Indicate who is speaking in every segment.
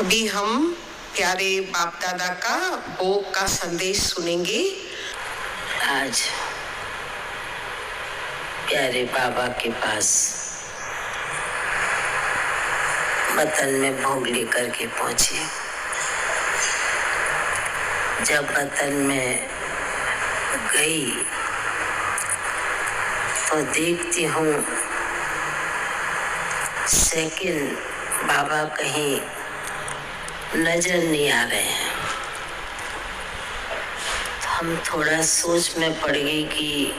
Speaker 1: अभी हम प्यारे बाप दादा का भोग का संदेश सुनेंगे।
Speaker 2: आज प्यारे बाबा के पास वतन में भोग लेकर के पहुंचे। जब वतन में गई तो देखती हूँ सेकंड बाबा कहीं नजर नहीं आ रहे हैं। तो हम थोड़ा सोच में पड़ गई कि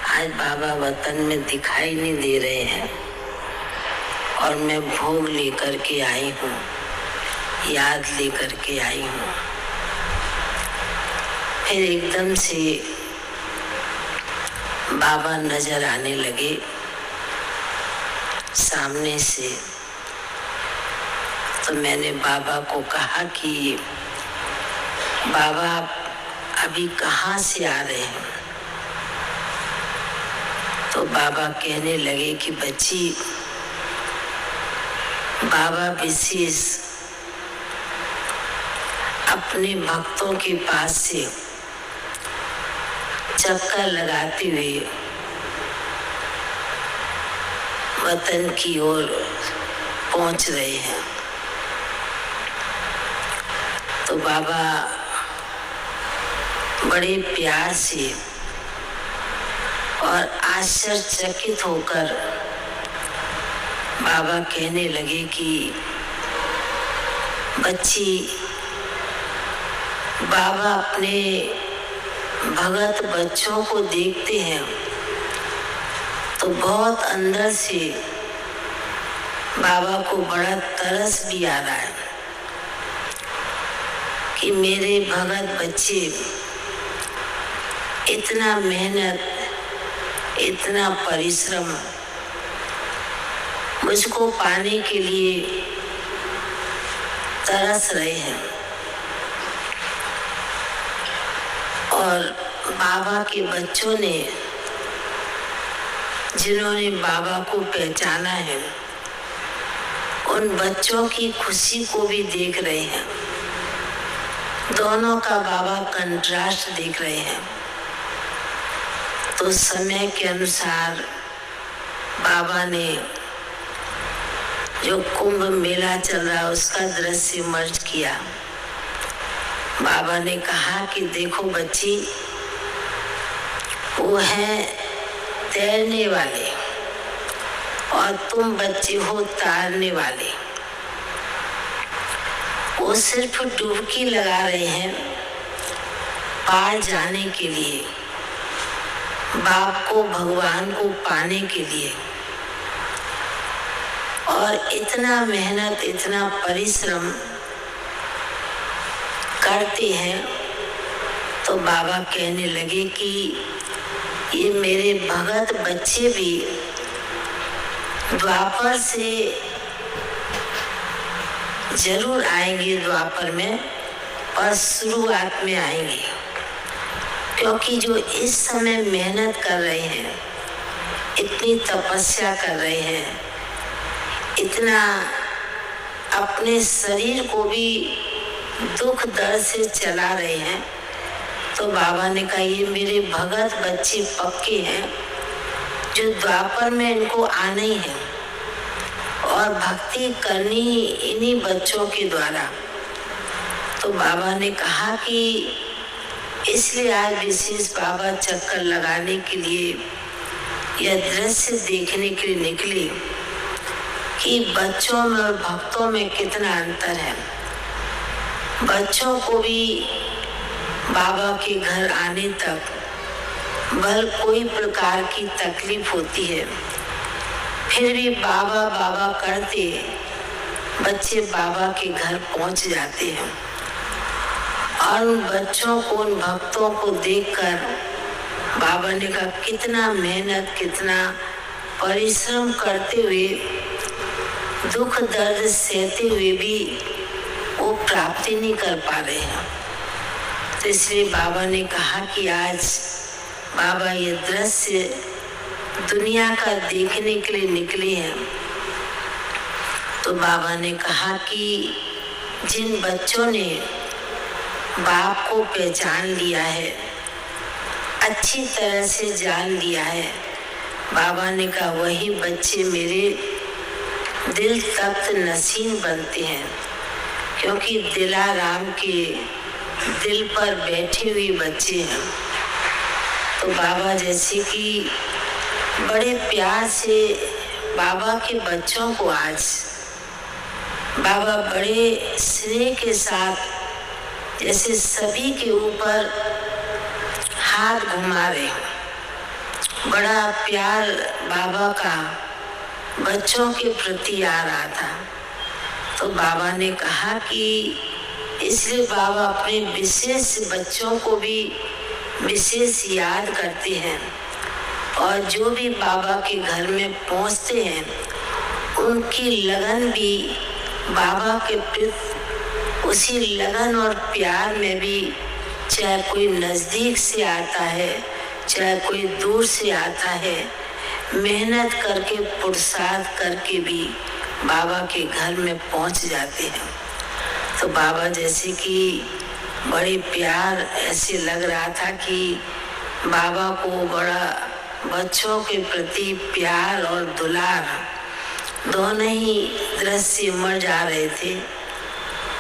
Speaker 2: आज बाबा वतन में दिखाई नहीं दे रहे हैं और मैं भोग लेकर के आई हूँ, याद लेकर के आई हूँ। फिर एकदम से बाबा नजर आने लगे सामने से। तो मैंने बाबा को कहा कि बाबा आप अभी कहाँ से आ रहे हैं? तो बाबा कहने लगे कि बच्ची, बाबा विशेष अपने भक्तों के पास से चक्कर लगाते हुए वतन की ओर पहुंच रहे हैं। तो बाबा बड़े प्यार से और आश्चर्यचकित होकर बाबा कहने लगे कि बच्ची, बाबा अपने भगत बच्चों को देखते हैं तो बहुत अंदर से बाबा को बड़ा तरस भी आ रहा है कि मेरे भगत बच्चे इतना मेहनत, इतना परिश्रम मुझको पाने के लिए तरस रहे हैं। और बाबा के बच्चों ने, जिन्होंने बाबा को पहचाना है, उन बच्चों की खुशी को भी देख रहे हैं। दोनों का बाबा कंट्रास्ट देख रहे हैं। तो समय के अनुसार बाबा ने जो कुंभ मेला चल रहा है उसका दृश्य मर्ज किया। बाबा ने कहा कि देखो बच्ची, वो है तैरने वाले और तुम बच्चे हो तारने वाले। वो सिर्फ डुबकी लगा रहे हैं पार जाने के लिए, बाप को, भगवान को पाने के लिए। और इतना मेहनत, इतना परिश्रम करते हैं। तो बाबा कहने लगे कि ये मेरे भगत बच्चे भी द्वापर से जरूर आएंगे, द्वापर में, और शुरुआत में आएंगे। क्योंकि जो इस समय मेहनत कर रहे हैं, इतनी तपस्या कर रहे हैं, इतना अपने शरीर को भी दुख दर्द से चला रहे हैं, तो बाबा ने कहा ये मेरे भगत बच्चे पक्के हैं जो द्वापर में इनको आना ही है और भक्ति करनी ही इन्हीं बच्चों के द्वारा। तो बाबा ने कहा कि इसलिए आज विशेष बाबा चक्कर लगाने के लिए, यह दृश्य देखने के लिए निकले कि बच्चों में और भक्तों में कितना अंतर है। बच्चों को भी बाबा के घर आने तक भल कोई प्रकार की तकलीफ होती है, फिर भी बाबा बाबा करते बच्चे बाबा के घर पहुंच जाते हैं। और उन बच्चों को, उन भक्तों को देखकर बाबा ने कहा कितना मेहनत, कितना परिश्रम करते हुए, दुख दर्द सहते हुए भी वो प्राप्ति नहीं कर पा रहे हैं। तो इसलिए बाबा ने कहा कि आज बाबा ये दृश्य दुनिया का देखने के लिए निकले हैं। तो बाबा ने कहा कि जिन बच्चों ने बाप को पहचान लिया है, अच्छी तरह से जान लिया है, बाबा ने कहा वही बच्चे मेरे दिल तख्त नसीन बनते हैं, क्योंकि दिलाराम के दिल पर बैठे हुए बच्चे हैं। तो बाबा जैसे कि बड़े प्यार से बाबा के बच्चों को आज बाबा बड़े स्नेह के साथ जैसे सभी के ऊपर हाथ घुमा रहे हो। बड़ा प्यार बाबा का बच्चों के प्रति आ रहा था। तो बाबा ने कहा कि इसलिए बाबा अपने विशेष बच्चों को भी विशेष याद करते हैं, और जो भी बाबा के घर में पहुंचते हैं उनकी लगन भी बाबा के प्रति उसी लगन और प्यार में भी, चाहे कोई नजदीक से आता है चाहे कोई दूर से आता है, मेहनत करके पुरुषार्थ करके भी बाबा के घर में पहुंच जाते हैं। तो बाबा जैसे कि बड़े प्यार ऐसे लग रहा था कि बाबा को बड़ा बच्चों के प्रति प्यार और दुलार दोनों ही दृश्य उमड़ जा रहे थे।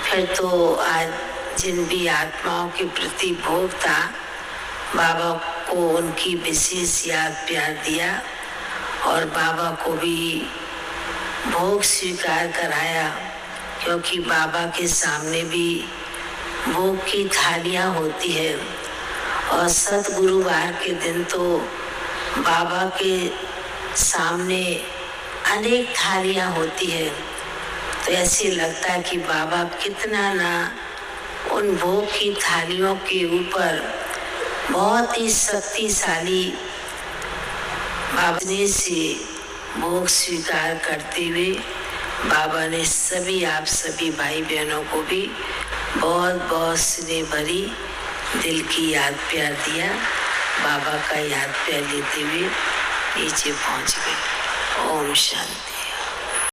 Speaker 2: फिर तो आज जिन भी आत्माओं के प्रति भोग था, बाबा को उनकी विशेष याद प्यार दिया और बाबा को भी भोग स्वीकार कराया, क्योंकि बाबा के सामने भी भोग की थालियां होती है। और सतगुरुवार के दिन तो बाबा के सामने अनेक थालियां होती है। तो ऐसे लगता है कि बाबा कितना ना उन भोग की थालियों के ऊपर बहुत ही शक्तिशाली बाबा से भोग स्वीकार करते हुए बाबा ने सभी आप सभी भाई बहनों को भी बहुत बहुत स्नेह भरी दिल की याद प्यार दिया। बाबा का याद प्यार लेते हुए नीचे पहुंच गए। ओम शांति।